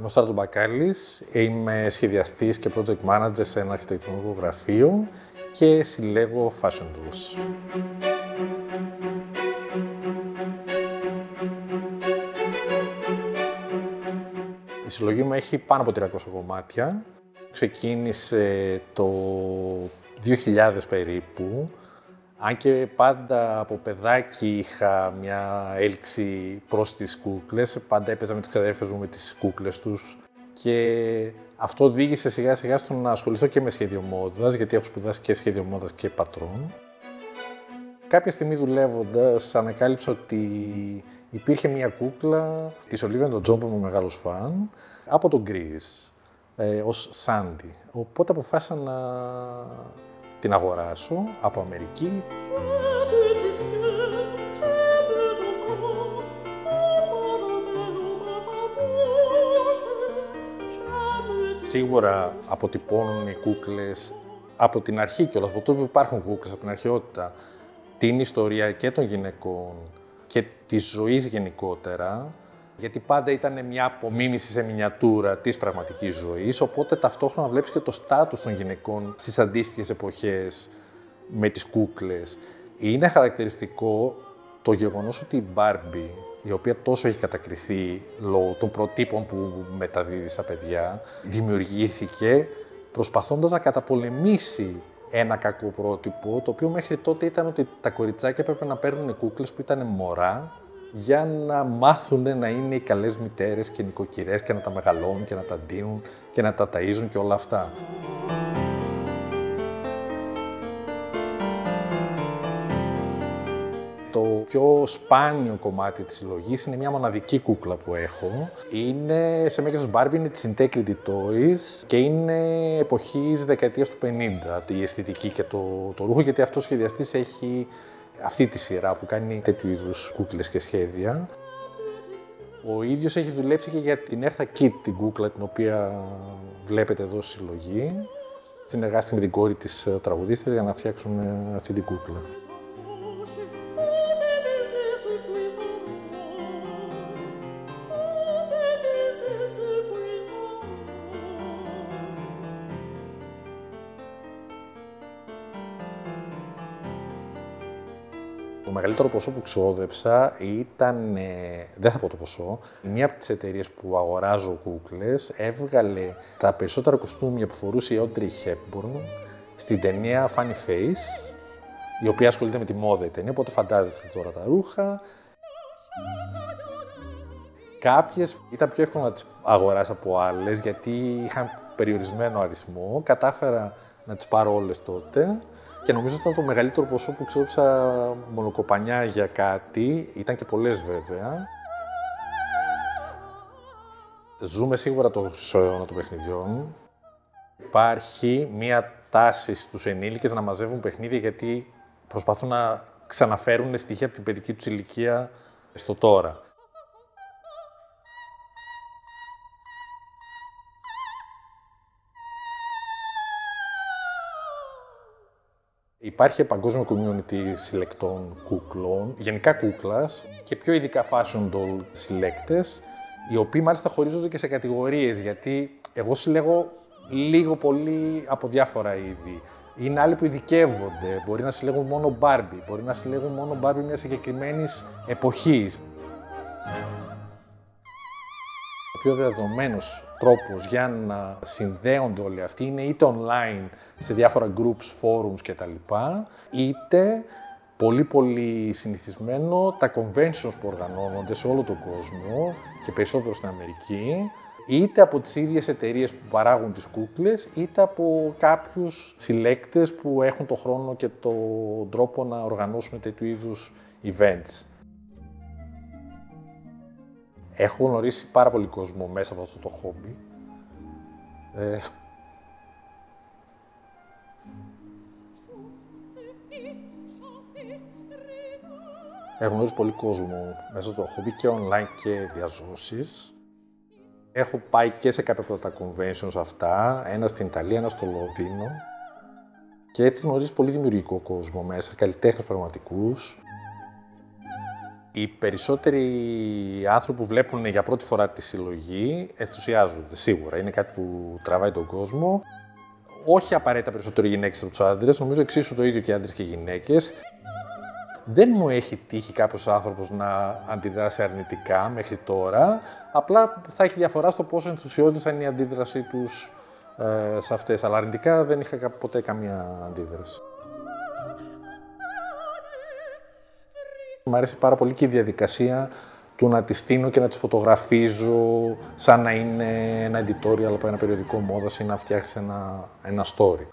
Είμαι ο Στράτος Μπακάλης, είμαι σχεδιαστής και project manager σε ένα αρχιτεκτονικό γραφείο και συλλέγω fashion tools. Η συλλογή μου έχει πάνω από 300 κομμάτια. Ξεκίνησε το 2000 περίπου. Αν και πάντα από παιδάκι είχα μια έλξη προς τις κούκλες, πάντα έπαιζα με τις ξαδέρφες μου με τις κούκλες τους και αυτό οδήγησε σιγά σιγά στο να ασχοληθώ και με σχέδιο μόδας, γιατί έχω σπουδάσει και σχέδιο μόδας και πατρόν. Κάποια στιγμή δουλεύοντας ανακάλυψα ότι υπήρχε μια κούκλα της Olivia Newton-John που είμαι μεγάλος φαν, από τον Grease, ως Sandy. Οπότε αποφάσισα να την αγοράσω από Αμερική. Σίγουρα αποτυπώνουν οι κούκλες από την αρχή κιόλας, από τότε που υπάρχουν κούκλες, από την αρχαιότητα, την ιστορία και των γυναικών και της ζωής γενικότερα, γιατί πάντα ήταν μια απομίμηση σε μινιατούρα της πραγματικής ζωής, οπότε ταυτόχρονα βλέπεις και το στάτους των γυναικών στις αντίστοιχες εποχές με τις κούκλες. Είναι χαρακτηριστικό το γεγονός ότι η Barbie, η οποία τόσο έχει κατακριθεί λόγω των προτύπων που μεταδίδει στα παιδιά, δημιουργήθηκε προσπαθώντας να καταπολεμήσει ένα κακό πρότυπο, το οποίο μέχρι τότε ήταν ότι τα κοριτσάκια έπρεπε να παίρνουν κούκλες που ήταν μωρά για να μάθουν να είναι οι καλές μητέρες και νοικοκυρές και να τα μεγαλώνουν και να τα ντύνουν και να τα ταΐζουν και όλα αυτά. Το πιο σπάνιο κομμάτι της συλλογής είναι μια μοναδική κούκλα που έχω. Είναι σε μέγεθος Barbie, είναι της Integrity Toys και είναι εποχής δεκαετίας του 50, η αισθητική και το ρούχο, γιατί αυτός ο σχεδιαστής έχει αυτή τη σειρά που κάνει τέτοιου είδους κούκλες και σχέδια. Ο ίδιος έχει δουλέψει και για την Eartha Kitt, την κούκλα την οποία βλέπετε εδώ στη συλλογή. Συνεργάστηκε με την κόρη της τραγουδίστριας για να φτιάξουν αυτή την κούκλα. Το μεγαλύτερο ποσό που ξόδεψα ήταν, δεν θα πω το ποσό, μία από τις εταιρείες που αγοράζω κούκλες έβγαλε τα περισσότερα κοστούμια που φορούσε η Audrey Hepburn στην ταινία Funny Face, η οποία ασχολείται με τη μόδα η ταινία, οπότε φαντάζεστε τώρα τα ρούχα. Κάποιες ήταν πιο εύκολο να τις αγοράσει από άλλες, γιατί είχαν περιορισμένο αριθμό. Κατάφερα να τις πάρω όλες τότε. Και νομίζω ότι ήταν το μεγαλύτερο ποσό που ξόδεψα μονοκοπανιά για κάτι, ήταν και πολλές βέβαια. Ζούμε σίγουρα το χρυσό αιώνα των παιχνιδιών. Υπάρχει μία τάση στους ενήλικες να μαζεύουν παιχνίδια γιατί προσπαθούν να ξαναφέρουν στοιχεία από την παιδική τους ηλικία στο τώρα. Υπάρχει παγκόσμιο community συλλεκτών κούκλων, γενικά κούκλας και πιο ειδικά fashion doll συλλέκτες, οι οποίοι μάλιστα χωρίζονται και σε κατηγορίες, γιατί εγώ συλλέγω λίγο πολύ από διάφορα είδη. Είναι άλλοι που ειδικεύονται, μπορεί να συλλέγουν μόνο Barbie, μπορεί να συλλέγουν μόνο Barbie μιας συγκεκριμένης εποχής. Ο πιο δεδομένος τρόπος για να συνδέονται όλοι αυτοί είναι είτε online σε διάφορα groups, forums κτλ. Είτε πολύ συνηθισμένο τα conventions που οργανώνονται σε όλο τον κόσμο και περισσότερο στην Αμερική, είτε από τις ίδιες εταιρείες που παράγουν τις κούκλες, είτε από κάποιους συλλέκτες που έχουν το χρόνο και τον τρόπο να οργανώσουν τέτοιου είδους events. Έχω γνωρίσει πάρα πολύ κόσμο μέσα από αυτό το χόμπι. Έχω γνωρίσει πολύ κόσμο μέσα από το χόμπι και online και διαζώσεις. Έχω πάει και σε κάποια από τα conventions αυτά, ένα στην Ιταλία, ένα στο Λονδίνο. Και έτσι γνωρίζεις πολύ δημιουργικό κόσμο μέσα, καλλιτέχνες πραγματικούς. Οι περισσότεροι άνθρωποι που βλέπουν για πρώτη φορά τη συλλογή ενθουσιάζονται, σίγουρα. Είναι κάτι που τραβάει τον κόσμο. Όχι απαραίτητα περισσότερο οι γυναίκες από τους άντρες, νομίζω εξίσου το ίδιο και οι άντρες και οι γυναίκες. Δεν μου έχει τύχει κάποιος άνθρωπος να αντιδράσει αρνητικά μέχρι τώρα, απλά θα έχει διαφορά στο πόσο ενθουσιώδησαν η αντίδρασή τους σε αυτές. Αλλά αρνητικά δεν είχα ποτέ καμία αντίδραση. Μου αρέσει πάρα πολύ και η διαδικασία του να τις στείνω και να τις φωτογραφίζω σαν να είναι ένα editorial από ένα περιοδικό μόδας ή να φτιάξεις ένα story.